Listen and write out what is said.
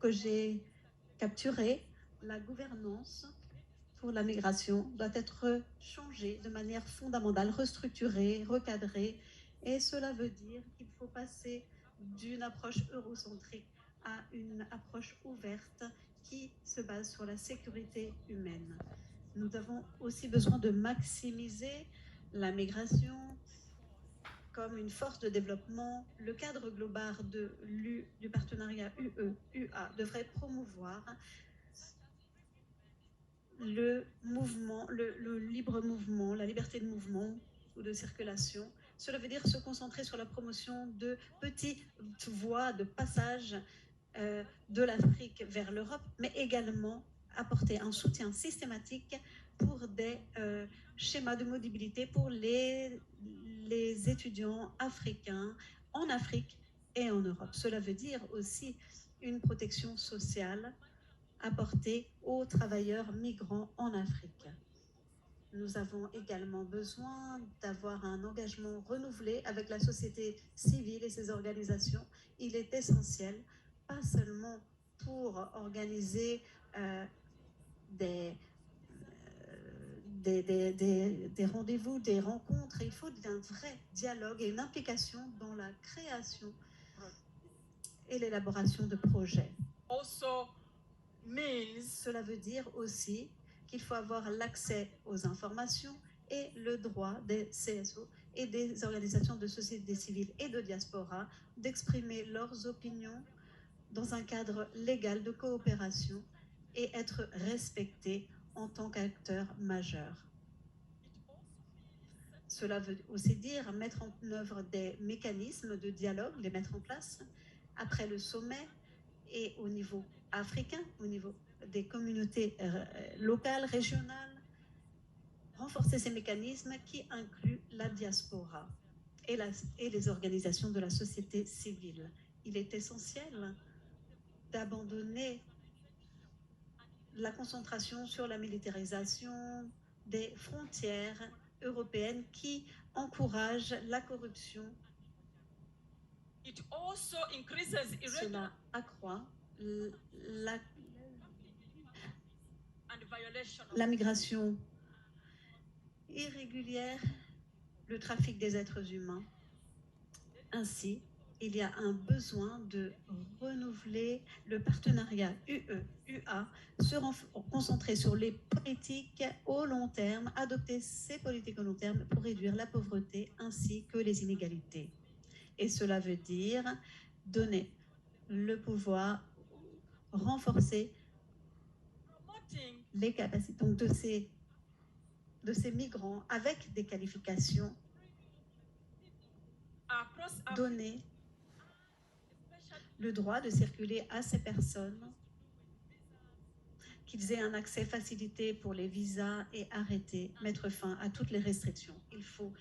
que j'ai capturé, la gouvernance pour la migration doit être changée de manière fondamentale, restructurée, recadrée. Et cela veut dire qu'il faut passer d'une approche eurocentrique à une approche ouverte qui se base sur la sécurité humaine. Nous avons aussi besoin de maximiser la migration comme une force de développement. Le cadre global du partenariat UE-UA devrait promouvoir le mouvement, le libre mouvement, la liberté de mouvement ou de circulation. Cela veut dire se concentrer sur la promotion de petites voies de passage de l'Afrique vers l'Europe, mais également apporter un soutien systématique pour des schémas de mobilité pour les étudiants africains en Afrique et en Europe. Cela veut dire aussi une protection sociale apportée aux travailleurs migrants en Afrique. Nous avons également besoin d'avoir un engagement renouvelé avec la société civile et ses organisations. Il est essentiel, pas seulement pour organiser des rendez-vous, des rencontres. Il faut un vrai dialogue et une implication dans la création et l'élaboration de projets. Cela veut dire aussi qu'il faut avoir l'accès aux informations et le droit des CSO et des organisations de société civile et de diaspora d'exprimer leurs opinions dans un cadre légal de coopération et être respectés en tant qu'acteurs majeurs. Cela veut aussi dire mettre en œuvre des mécanismes de dialogue, les mettre en place après le sommet et au niveau africain, au niveau des communautés locales, régionales, renforcer ces mécanismes qui incluent la diaspora et les organisations de la société civile. Il est essentiel d'abandonner la concentration sur la militarisation des frontières européennes qui encourage la corruption. Cela accroît la migration irrégulière, le trafic des êtres humains. Ainsi, il y a un besoin de renouveler le partenariat UE-UA, se concentrer sur les politiques au long terme, adopter ces politiques au long terme pour réduire la pauvreté ainsi que les inégalités. Et cela veut dire donner le pouvoir, renforcer les capacités donc de ces migrants avec des qualifications, donner le droit de circuler à ces personnes, qu'ils aient un accès facilité pour les visas et arrêter, mettre fin à toutes les restrictions. Il faut